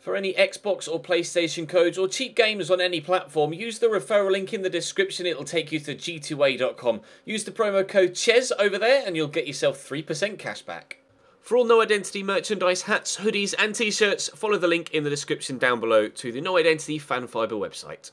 For any Xbox or PlayStation codes or cheap games on any platform, use the referral link in the description. It'll take you to g2a.com. Use the promo code CHES over there and you'll get yourself 3% cash back. For all No Identity merchandise, hats, hoodies and t-shirts, follow the link in the description down below to the No Identity Fanfiber website.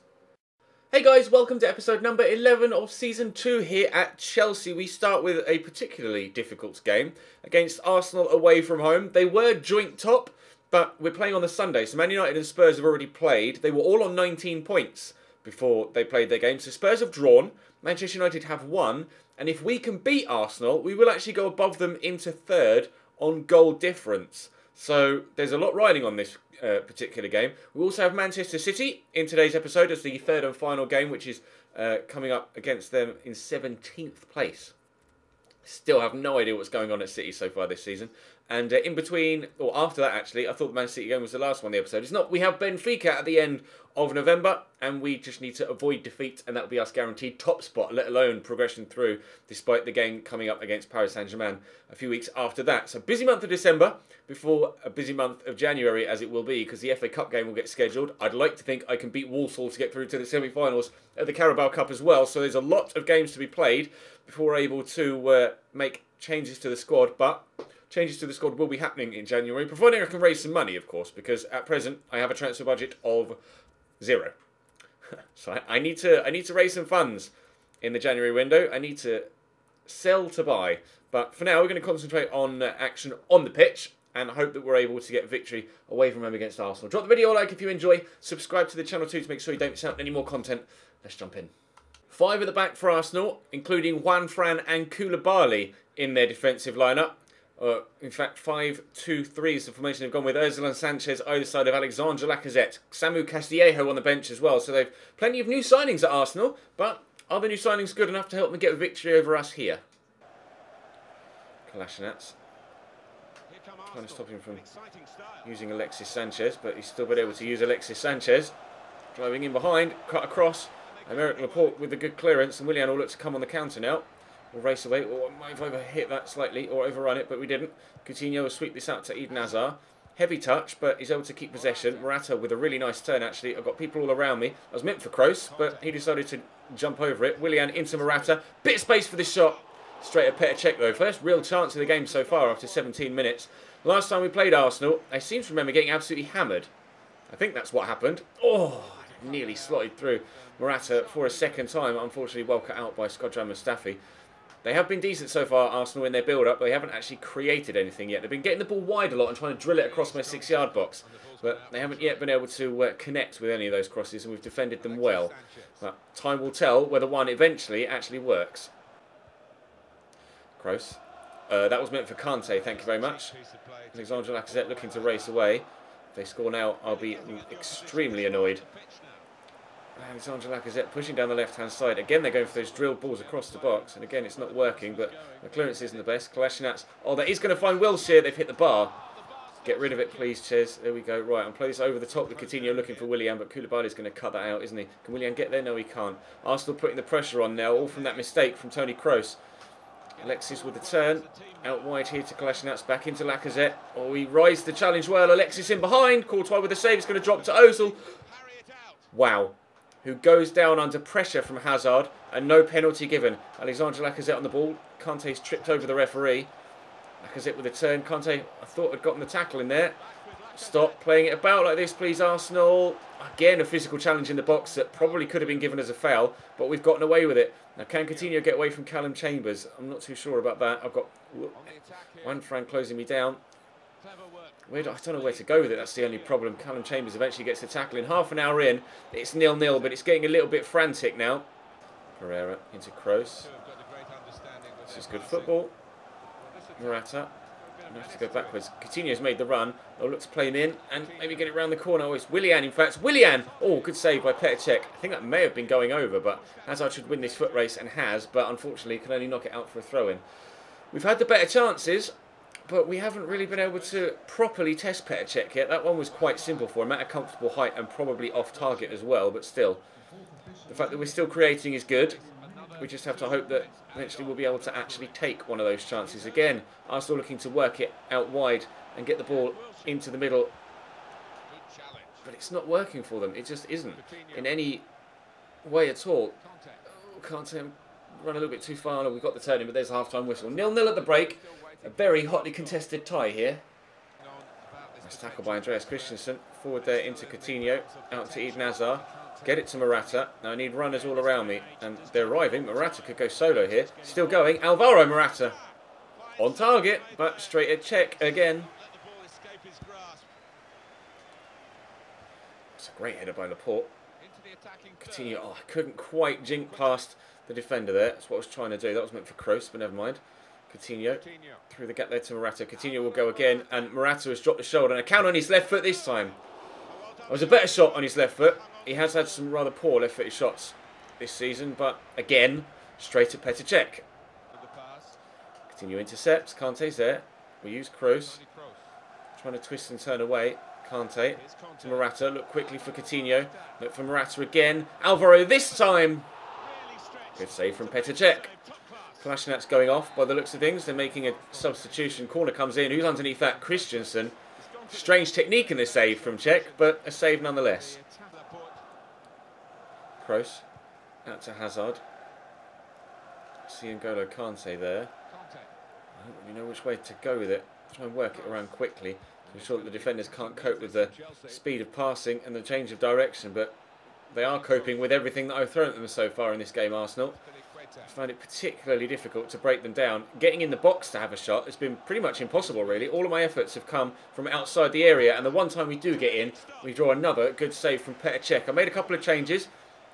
Hey guys, welcome to episode number 11 of Season 2 here at Chelsea. We start with a particularly difficult game against Arsenal away from home. They were joint top, but we're playing on the Sunday, so Man United and Spurs have already played. They were all on 19 points before they played their game. So Spurs have drawn, Manchester United have won, and if we can beat Arsenal, we will actually go above them into third on goal difference. So there's a lot riding on this particular game. We also have Manchester City in today's episode as the third and final game, which is coming up against them in 17th place. Still have no idea what's going on at City so far this season. And in between, or after that actually, I thought the Man City game was the last one of the episode. It's not. We have Benfica at the end of November, and we just need to avoid defeat, and that will be us guaranteed top spot, let alone progression through, despite the game coming up against Paris Saint-Germain a few weeks after that. So busy month of December before a busy month of January, as it will be, because the FA Cup game will get scheduled. I'd like to think I can beat Walsall to get through to the semi-finals of the Carabao Cup as well. So there's a lot of games to be played before we're able to make changes to the squad, but changes to the squad will be happening in January, providing I can raise some money, of course, because at present I have a transfer budget of 0. So I need to raise some funds in the January window. I need to sell to buy. But for now, we're going to concentrate on action on the pitch and hope that we're able to get victory away from home against Arsenal. Drop the video a like if you enjoy. Subscribe to the channel too to make sure you don't miss out on any more content. Let's jump in. 5 at the back for Arsenal, including Juan Fran and Koulibaly in their defensive lineup. In fact, 5-2-3 is the formation they've gone with. Ozil and Sanchez either side of Alexandre Lacazette. Samu Castillejo on the bench as well. So they've plenty of new signings at Arsenal. But are the new signings good enough to help them get a victory over us here? Kolasinac trying to stop him from using Alexis Sanchez, but he's still been able to use Alexis Sanchez. Driving in behind, cut across. Aymeric Laporte with a good clearance, and Willian will look to come on the counter now. We'll race away, or might have overhit that slightly, or overrun it, but we didn't. Coutinho will sweep this out to Eden Hazard. Heavy touch, but he's able to keep possession. Morata with a really nice turn, actually. I've got people all around me. I was meant for Kroos, but he decided to jump over it. Willian into Morata. Bit of space for this shot. Straight at Petr Cech, though. First real chance of the game so far after 17 minutes. Last time we played Arsenal, I seem to remember getting absolutely hammered. I think that's what happened. Oh, nearly slotted through Morata for a second time. Unfortunately, well cut out by Shkodran Mustafi. They have been decent so far, Arsenal, in their build-up, but they haven't actually created anything yet. They've been getting the ball wide a lot and trying to drill it across my 6-yard box, but they haven't yet been able to connect with any of those crosses, and we've defended them well. But time will tell whether one eventually actually works. Kroos. That was meant for Kante, thank you very much. Alexandre Lacazette looking to race away. If they score now, I'll be extremely annoyed. Alexandre Lacazette pushing down the left-hand side. Again, they're going for those drilled balls across the box. And again, it's not working, but the clearance isn't the best. Kolasinac. Oh, that is going to find Wilshere. They've hit the bar. Get rid of it, please, Ches. There we go. Right, I'll play this over the top with Coutinho looking for Willian, but Koulibaly's going to cut that out, isn't he? Can Willian get there? No, he can't. Arsenal putting the pressure on now, all from that mistake from Toni Kroos. Alexis with the turn. Out wide here to Kolasinac. Back into Lacazette. Oh, he rises the challenge well. Alexis in behind. Courtois with the save. It's going to drop to Ozil. Wow. Who goes down under pressure from Hazard, and no penalty given. Alexandre Lacazette on the ball. Kante's tripped over the referee. Lacazette with a turn. Kante, I thought, had gotten the tackle in there. Stop playing it about like this, please, Arsenal. Again, a physical challenge in the box that probably could have been given as a foul, but we've gotten away with it. Now, can Coutinho get away from Callum Chambers? I'm not too sure about that. I've got Juan Fran closing me down. I don't know where to go with it. That's the only problem. Callum Chambers eventually gets the tackle in. Half an hour in, it's 0-0, but it's getting a little bit frantic now. Pereira into Kroos. This is good football. Morata. I have to go backwards. Coutinho's made the run. They'll look to play him in and maybe get it round the corner. Oh, it's Willian, in fact. Willian! Oh, good save by Petr Cech. I think that may have been going over, but Hazard should win this foot race and has, but unfortunately can only knock it out for a throw-in. We've had the better chances, but we haven't really been able to properly test Petr Cech yet. That one was quite simple for him, at a comfortable height and probably off target as well, but still. The fact that we're still creating is good. We just have to hope that eventually we'll be able to actually take one of those chances. Again, Arsenal looking to work it out wide and get the ball into the middle But it's not working for them. It just isn't in any way at all. Oh, Kante run a little bit too far. We've got the turning, but there's a half-time whistle. 0-0 at the break. A very hotly contested tie here. Nice tackle by Andreas Christensen. Forward there into Coutinho. Out to Eden Hazard. Get it to Morata. Now I need runners all around me. And they're arriving. Morata could go solo here. Still going. Alvaro Morata. On target, but straight at check again. It's a great header by Laporte. Coutinho, oh, I couldn't quite jink past the defender there. That's what I was trying to do. That was meant for Kroos, but never mind. Coutinho through the gap there to Morata. Coutinho will go again, and Morata has dropped the shoulder. And a count on his left foot this time. It was a better shot on his left foot. He has had some rather poor left-footed shots this season, but again, straight at Petr Cech. Coutinho intercepts. Kante's there. We use Kroos. Trying to twist and turn away. Kante to Morata. Look quickly for Coutinho. Look for Morata again. Alvaro this time. Good save from Petr Cech. Kolasinac going off by the looks of things. They're making a substitution. Corner comes in. Who's underneath that? Christensen. Strange technique in this save from Cech, but a save nonetheless. Kroos. Out to Hazard. See N'Golo Kante there. I don't really know which way to go with it. Try and work it around quickly. I'm sure that the defenders can't cope with the speed of passing and the change of direction, but they are coping with everything that I've thrown at them so far in this game, Arsenal. I find it particularly difficult to break them down. Getting in the box to have a shot has been pretty much impossible, really. All of my efforts have come from outside the area, and the one time we do get in, we draw another good save from Petr Cech. I made a couple of changes,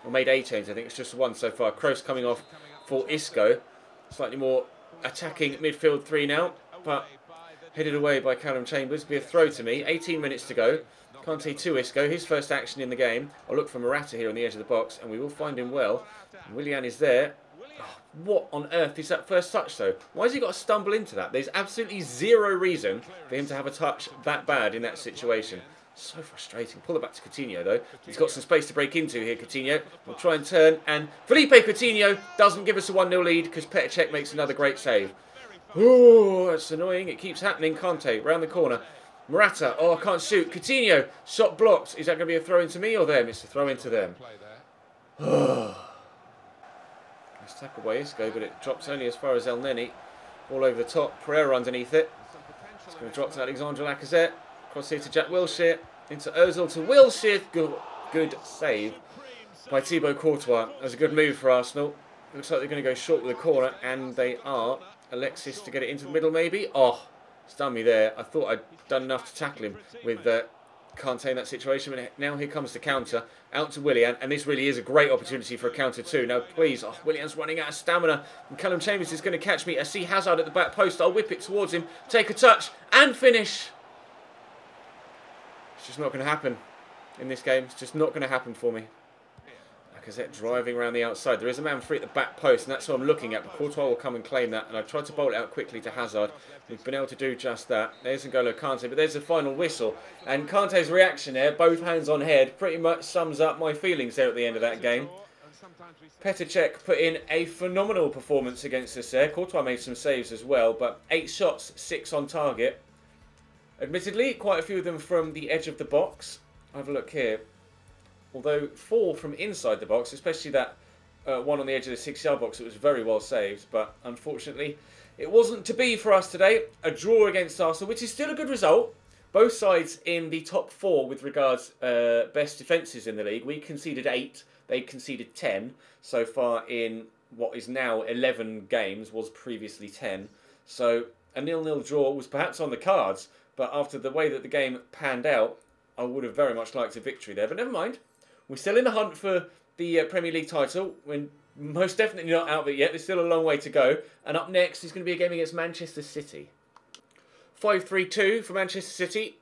or made a change, I think it's just one so far. Kroos coming off for Isco. Slightly more attacking midfield three now, but headed away by Callum Chambers. Be a throw to me. 18 minutes to go. Kante to Isco. His first action in the game. I'll look for Morata here on the edge of the box, and we will find him well. Willian is there. Oh, what on earth is that first touch, though? Why has he got to stumble into that? There's absolutely zero reason for him to have a touch that bad in that situation. So frustrating. Pull it back to Coutinho, though. He's got some space to break into here, Coutinho. We'll try and turn, and Felipe Coutinho doesn't give us a 1-0 lead because Petr Cech makes another great save. Oh, that's annoying. It keeps happening. Kante, round the corner. Morata, oh, I can't shoot. Coutinho, shot blocked. Is that going to be a throw into me or them? It's a throw into them. Nice tackle by Isco, but it drops only as far as El Neni. All over the top. Pereira underneath it. It's going to drop to Alexandre Lacazette. Cross here to Jack Wilshere. Into Ozil to Wilshere. Good save by Thibaut Courtois. That was a good move for Arsenal. Looks like they're going to go short with the corner, and they are. Alexis to get it into the middle, maybe. Oh, stunned me there. I thought I'd done enough to tackle him with Kante in that situation. But now here comes the counter. Out to Willian, and this really is a great opportunity for a counter too. Now, please. Oh, Willian's running out of stamina. And Callum Chambers is going to catch me. I see Hazard at the back post. I'll whip it towards him. Take a touch and finish. It's just not going to happen in this game. It's just not going to happen for me. Lacazette driving around the outside. There is a man free at the back post, and that's what I'm looking at. But Courtois will come and claim that, and I've tried to bolt it out quickly to Hazard. We've been able to do just that. There's N'Golo Kante, but there's the final whistle. And Kante's reaction there, both hands on head, pretty much sums up my feelings there at the end of that game. Petr Cech put in a phenomenal performance against us there. Courtois made some saves as well, but 8 shots, 6 on target. Admittedly, quite a few of them from the edge of the box. Have a look here. Although 4 from inside the box, especially that one on the edge of the 6-yard box, it was very well saved. But unfortunately, it wasn't to be for us today. A draw against Arsenal, which is still a good result. Both sides in the top 4 with regards best defences in the league. We conceded 8, they conceded 10 so far in what is now 11 games, was previously 10. So a 0-0 draw was perhaps on the cards, but after the way that the game panned out, I would have very much liked a victory there. But never mind. We're still in the hunt for the Premier League title. We're most definitely not out of it yet. There's still a long way to go. And up next is going to be a game against Manchester City. 5-3-2 for Manchester City.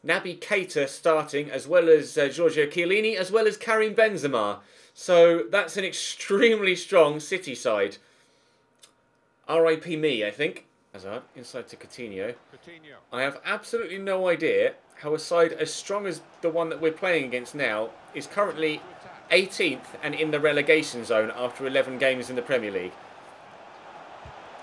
Naby Keita starting, as well as Giorgio Chiellini, as well as Karim Benzema. So that's an extremely strong City side. RIP me, I think. Hazard, inside to Coutinho. I have absolutely no idea how a side as strong as the one that we're playing against now is currently 18th and in the relegation zone after 11 games in the Premier League.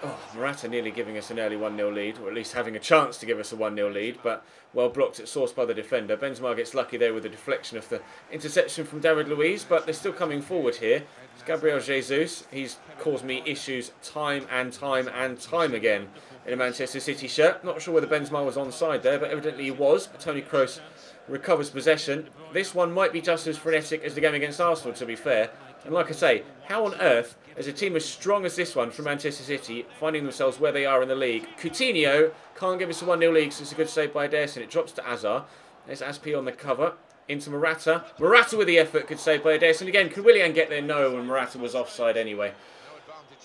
Oh, Morata nearly giving us an early 1-0 lead, or at least having a chance to give us a 1-0 lead, but well blocked at source by the defender. Benzema gets lucky there with the deflection of the interception from David Luiz, but they're still coming forward here. It's Gabriel Jesus. He's caused me issues time and time and time again in a Manchester City shirt. Not sure whether Benzema was onside there, but evidently he was. But Toni Kroos recovers possession. This one might be just as frenetic as the game against Arsenal, to be fair. And like I say, how on earth is a team as strong as this one from Manchester City finding themselves where they are in the league? Coutinho can't give us a 1-0 lead, so it's a good save by Ederson. It drops to Hazard. There's Aspi on the cover. Into Morata. Morata with the effort, good save by Ederson. Again, could Willian get there? No, and Morata was offside anyway.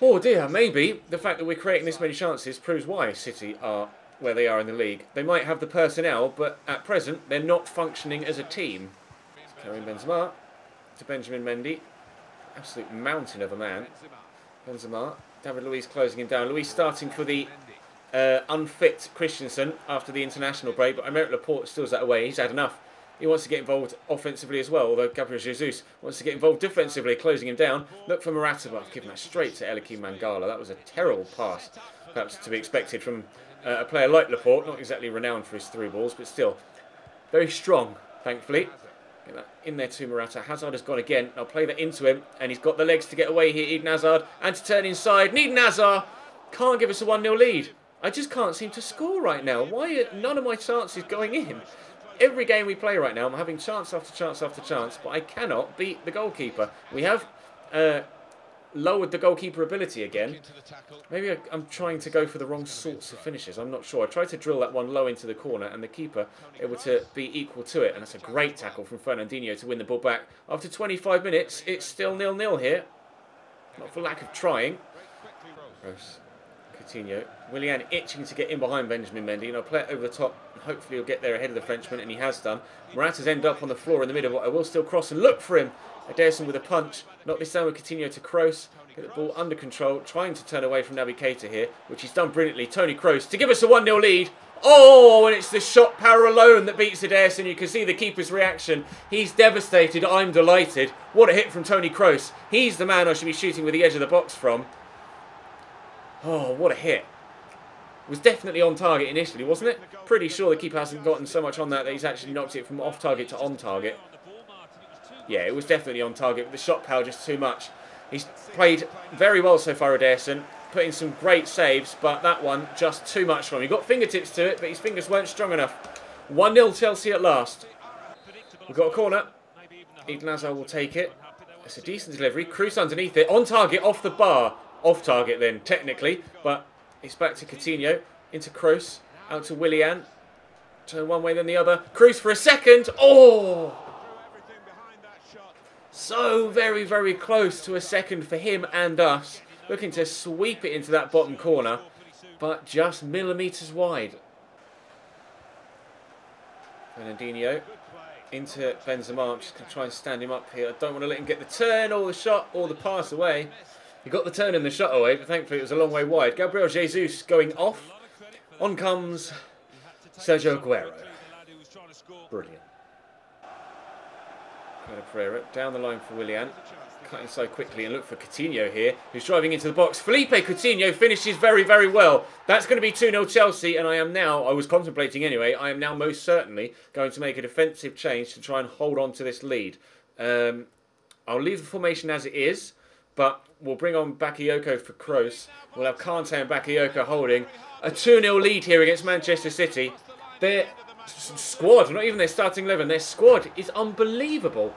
Oh dear, maybe the fact that we're creating this many chances proves why City are where they are in the league. They might have the personnel, but at present they're not functioning as a team. Karim Benzema to Benjamin Mendy. Absolute mountain of a man. Benzema. David Luiz closing him down. Luiz starting for the unfit Christensen after the international break, but Aymeric Laporte steals that away. He's had enough. He wants to get involved offensively as well, although Gabriel Jesus wants to get involved defensively, closing him down. Look for Morata, but I've given that straight to Eliaquim Mangala. That was a terrible pass, perhaps to be expected from a player like Laporte, not exactly renowned for his through balls, but still very strong, thankfully. Get that in there to Morata. Hazard has gone again. I'll play that into him, and he's got the legs to get away here, Eden Hazard, and to turn inside. Eden Hazard can't give us a 1-0 lead. I just can't seem to score right now. Why are none of my chances going in? Every game we play right now, I'm having chance after chance after chance, but I cannot beat the goalkeeper. We have lowered the goalkeeper ability again. Maybe I'm trying to go for the wrong sorts of finishes. I'm not sure. I tried to drill that one low into the corner, and the keeper able to be equal to it. And that's a great tackle from Fernandinho to win the ball back. After 25 minutes, it's still 0-0 here. Not for lack of trying. Gross. Coutinho. Willian itching to get in behind Benjamin Mendy, and I'll play it over the top. Hopefully he'll get there ahead of the Frenchman, and he has done. Morata's end up on the floor in the middle, but I will still cross and look for him. Ederson with a punch. Not this time with Coutinho to Kroos. Get the ball under control, trying to turn away from Naby Keita here, which he's done brilliantly. Toni Kroos to give us a 1-0 lead. Oh, and it's the shot power alone that beats Ederson. You can see the keeper's reaction. He's devastated. I'm delighted. What a hit from Toni Kroos. He's the man I should be shooting with the edge of the box from. Oh, what a hit. Was definitely on target initially, wasn't it? Pretty sure the keeper hasn't gotten so much on that he's actually knocked it from off target to on target. Yeah, it was definitely on target, but the shot power just too much. He's played very well so far, Ederson, putting some great saves, but that one just too much for him. He got fingertips to it, but his fingers weren't strong enough. 1-0 Chelsea at last. We've got a corner. Eden Hazard will take it. It's a decent delivery. Kroos underneath it, on target, off the bar. Off target then, technically, but it's back to Coutinho, into Kroos, out to Willian. Turn one way then the other. Kroos for a second. Oh! So very, very close to a second for him and us. Looking to sweep it into that bottom corner, but just millimetres wide. Fernandinho into Benzema. I'm just going to try and stand him up here. I don't want to let him get the turn or the shot or the pass away. He got the turn and the shot away, but thankfully it was a long way wide. Gabriel Jesus going off. On comes Sergio Aguero. Brilliant. Pereira down the line for Willian. Cut inside quickly and look for Coutinho here, who's driving into the box. Felipe Coutinho finishes very, very well. That's going to be 2-0 Chelsea, and I was contemplating anyway, I am now most certainly going to make a defensive change to try and hold on to this lead. I'll leave the formation as it is, but we'll bring on Bakayoko for Kroos. We'll have Kante and Bakayoko holding a 2-0 lead here against Manchester City. Their squad, not even their starting 11, their squad is unbelievable.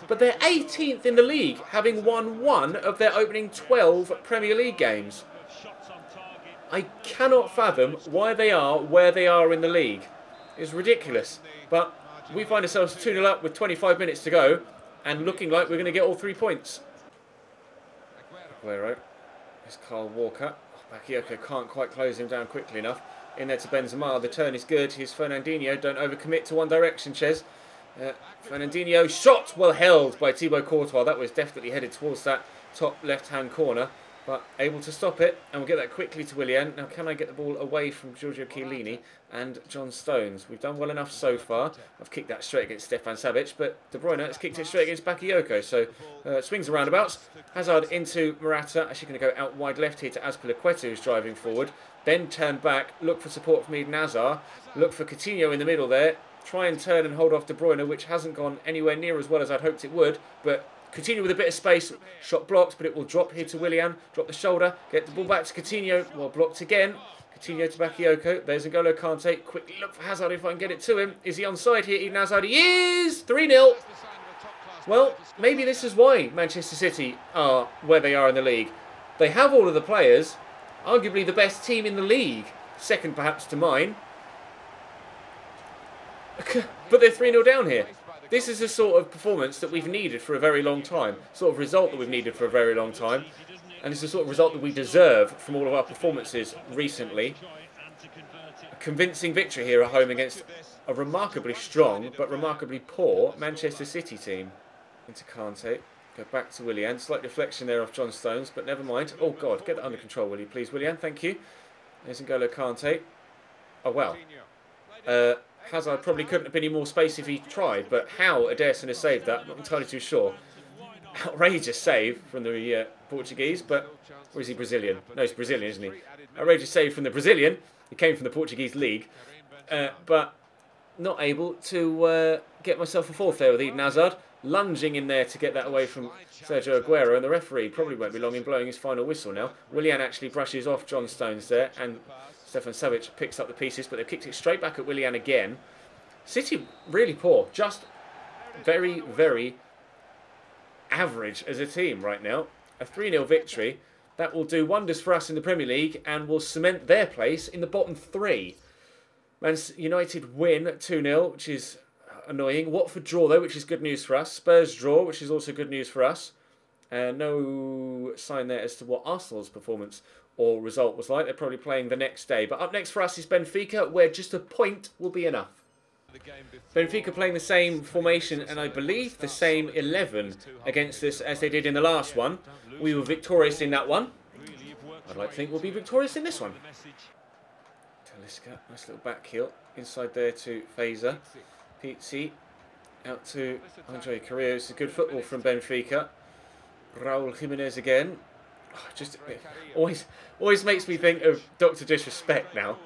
But they're 18th in the league, having won one of their opening 12 Premier League games. I cannot fathom why they are where they are in the league. It's ridiculous. But we find ourselves 2-0 up with 25 minutes to go, and looking like we're going to get all 3 points. Aguero. There's Kyle Walker. Bakayoko can't quite close him down quickly enough. In there to Benzema. The turn is good. Here's Fernandinho. Don't overcommit to one direction, Ches. Fernandinho shot well held by Thibaut Courtois. That was definitely headed towards that top left-hand corner. but able to stop it, and we'll get that quickly to Willian. Now, can I get the ball away from Giorgio Chiellini and John Stones? We've done well enough so far. I've kicked that straight against Stefan Savic, but De Bruyne has kicked it straight against Bakayoko. So, swings and roundabouts. Hazard into Morata. Actually going to go out wide left here to Azpilicueta, who's driving forward. Then turn back, look for support from Eden Hazard. Look for Coutinho in the middle there. Try and turn and hold off De Bruyne, which hasn't gone anywhere near as well as I'd hoped it would, but Coutinho with a bit of space, shot blocked, but it will drop here to Willian, drop the shoulder, get the ball back to Coutinho, well blocked again. Coutinho to Bakayoko, there's N'Golo Kante, quickly look for Hazard if I can get it to him. Is he onside here, Eden Hazard? He is! 3-0! Well, maybe this is why Manchester City are where they are in the league. They have all of the players, arguably the best team in the league, second perhaps to mine. But they're 3-0 down here. This is the sort of performance that we've needed for a very long time. Sort of result that we've needed for a very long time. And it's the sort of result that we deserve from all of our performances recently. A convincing victory here at home against a remarkably strong but remarkably poor Manchester City team. Into Kante. Go back to Willian. Slight deflection there off John Stones, but never mind. Oh God, get that under control, will you please, Willian? Thank you. There's N'Golo Kante. Oh well. Hazard probably couldn't have been in more space if he tried, but how Ederson has saved that, I'm not entirely too sure. Outrageous save from the Portuguese, but... Or is he Brazilian? No, he's Brazilian, isn't he? Outrageous save from the Brazilian. He came from the Portuguese league. But not able to get myself a fourth there with Eden Hazard. Lunging in there to get that away from Sergio Aguero, and the referee probably won't be long in blowing his final whistle now. Willian actually brushes off John Stones there, and Stefan Savic picks up the pieces, but they've kicked it straight back at Willian again. City really poor, just very, very average as a team right now. A 3-0 victory, that will do wonders for us in the Premier League and will cement their place in the bottom three. Man United win 2-0, which is annoying. Watford draw though, which is good news for us. Spurs draw, which is also good news for us. No sign there as to what Arsenal's performance or result was like. They're probably playing the next day. But up next for us is Benfica, where just a point will be enough. Benfica playing the same formation and I believe the same 11 against us as they did in the last one. We were victorious in that one. I'd like to think we'll be victorious in this one. Talisca, nice little back heel. Inside there to Fazer. Pizzi out to Andre Carrillo. It's a good football from Benfica. Raul Jimenez again. Oh, just always makes me think of Dr. Disrespect now.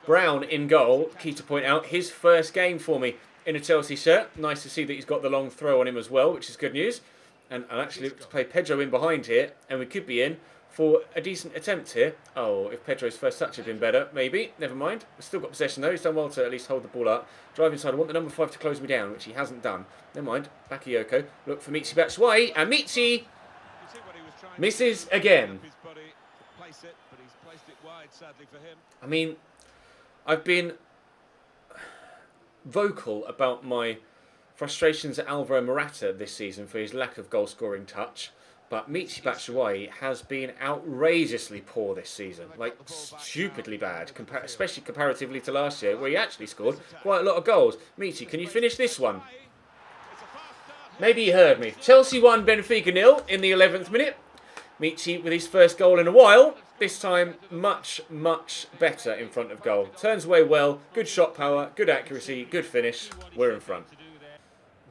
Brown in goal. Key to point out, his first game for me in a Chelsea shirt. Nice to see that he's got the long throw on him as well, which is good news. And I'll actually look to play Pedro in behind here, and we could be in for a decent attempt here. Oh, if Pedro's first touch had been better, maybe. Never mind. We've still got possession though. He's done well to at least hold the ball up. Drive inside. I want the number 5 to close me down, which he hasn't done. Never mind. Bakayoko. Look for Michy Batshuayi, and Michy misses again. I mean, I've been vocal about my frustrations at Alvaro Morata this season for his lack of goal-scoring touch, but Michy Batshuayi has been outrageously poor this season, like stupidly bad, especially comparatively to last year, where he actually scored quite a lot of goals. Michy, can you finish this one? Maybe you heard me. Chelsea 1, Benfica 0 in the 11th minute. Michy with his first goal in a while. This time, much, much better in front of goal. Turns away well, good shot power, good accuracy, good finish. We're in front.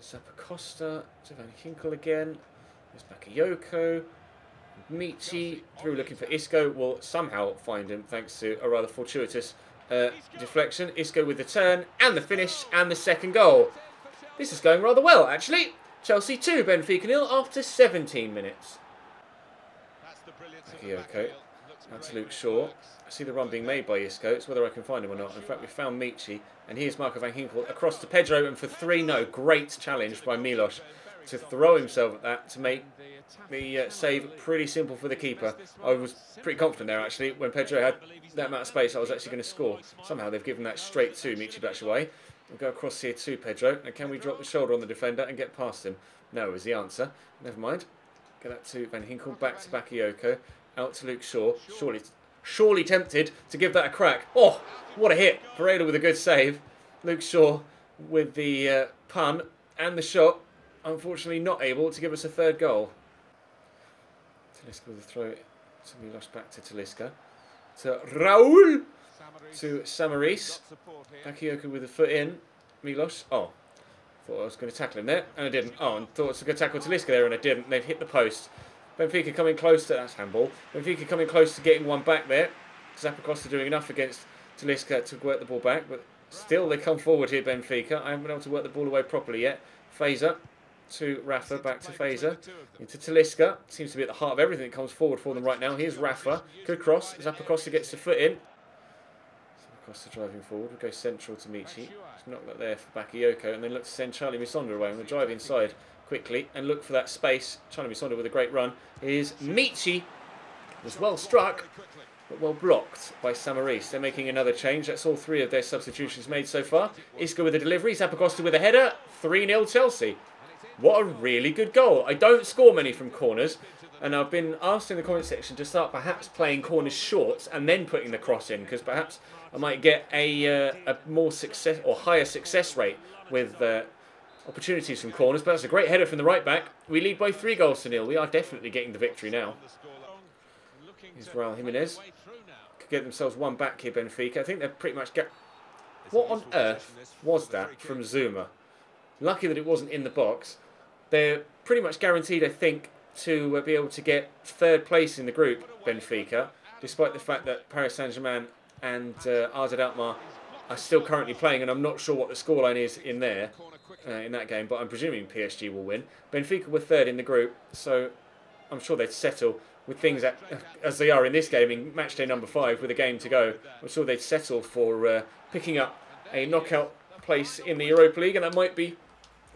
Zappacosta to Van Ginkel again. There's Bakayoko. Michy through looking for Isco. Will somehow find him thanks to a rather fortuitous deflection. Isco with the turn and the finish and the second goal. This is going rather well, actually. Chelsea 2, Benfica 0 after 17 minutes. Bakayoko. Out to Luke Shaw. I see the run being made by Isco. It's whether I can find him or not. In fact, we found Michy. And here's Marco Van Ginkel across to Pedro. And for 3-0, great challenge by Milos to throw himself at that to make the save pretty simple for the keeper. I was pretty confident there, actually. When Pedro had that amount of space, I was actually going to score. Somehow they've given that straight to Michy Batshuayi. We'll go across here to Pedro. And can we drop the shoulder on the defender and get past him? No is the answer. Never mind. Get that to Van Ginkel. Back to Bakayoko. Out to Luke Shaw. Surely tempted to give that a crack. Oh, what a hit. Pereira with a good save. Luke Shaw with the pun and the shot. Unfortunately not able to give us a third goal. Talisca with the throw To Milos, back to Talisca. To Raul. To Samaris. Bakayoko with a foot in. Milos. Oh. Thought I was going to tackle him there. And I didn't. Oh, and thought I was going to tackle Talisca there and I didn't. They've hit the post. Benfica coming close to... That's handball. Benfica coming close to getting one back there. Zappacosta doing enough against Talisca to work the ball back. But still they come forward here, Benfica. I haven't been able to work the ball away properly yet. Fazer. To Rafa, back to Fazer, into Talisca. Seems to be at the heart of everything that comes forward for them right now. Here's Rafa. Good cross. Zappacosta gets the foot in. Zappacosta driving forward. We'll go central to Michi. Just knock that there for Bakayoko. And then look to send Charlie Misonda away. I'm going to drive inside quickly and look for that space. Charlie Misonda with a great run. Here's Michi. Was well struck, but well blocked by Samaris. They're making another change. That's all three of their substitutions made so far. Isco with a delivery. Zappacosta with a header. 3-0 Chelsea. What a really good goal. I don't score many from corners, and I've been asked in the comment section to start perhaps playing corners short and then putting the cross in, because perhaps I might get a more success or higher success rate with opportunities from corners. But that's a great header from the right back. We lead by 3-0. We are definitely getting the victory now. Here's Raul Jimenez. Could get themselves one back here, Benfica. I think they're pretty much... What on earth was that from Zuma? Lucky that it wasn't in the box. They're pretty much guaranteed, I think, to be able to get third place in the group, Benfica, despite the fact that Paris Saint-Germain and AZ Alkmaar are still currently playing, and I'm not sure what the scoreline is in there, in that game, but I'm presuming PSG will win. Benfica were third in the group, so I'm sure they'd settle with things as they are in this game, in match day number 5, with a game to go. I'm sure they'd settle for picking up a knockout place in the Europa League, and that might be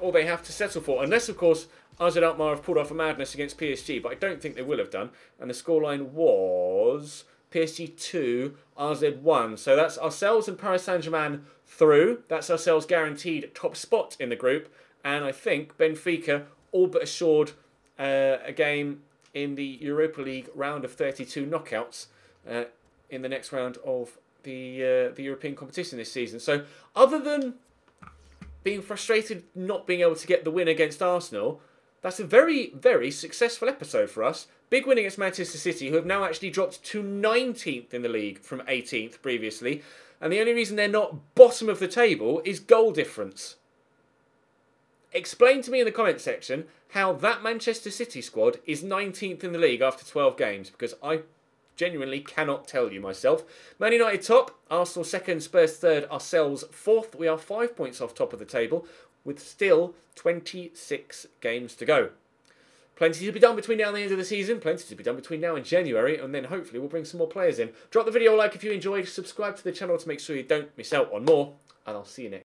all they have to settle for, unless of course AZ Alkmaar have pulled off a madness against PSG, but I don't think they will have done. And the scoreline was PSG 2, AZ 1. So that's ourselves and Paris Saint-Germain through. That's ourselves guaranteed top spot in the group, and I think Benfica all but assured a game in the Europa League round of 32 knockouts in the next round of the European competition this season. So other than being frustrated not being able to get the win against Arsenal, that's a very, very successful episode for us. Big win against Manchester City, who have now actually dropped to 19th in the league from 18th previously. And the only reason they're not bottom of the table is goal difference. Explain to me in the comment section how that Manchester City squad is 19th in the league after 12 games, because I genuinely cannot tell you myself. Man United top, Arsenal second, Spurs third, ourselves fourth. We are 5 points off top of the table with still 26 games to go. Plenty to be done between now and the end of the season. Plenty to be done between now and January, and then hopefully we'll bring some more players in. Drop the video a like if you enjoyed. Subscribe to the channel to make sure you don't miss out on more, and I'll see you next time.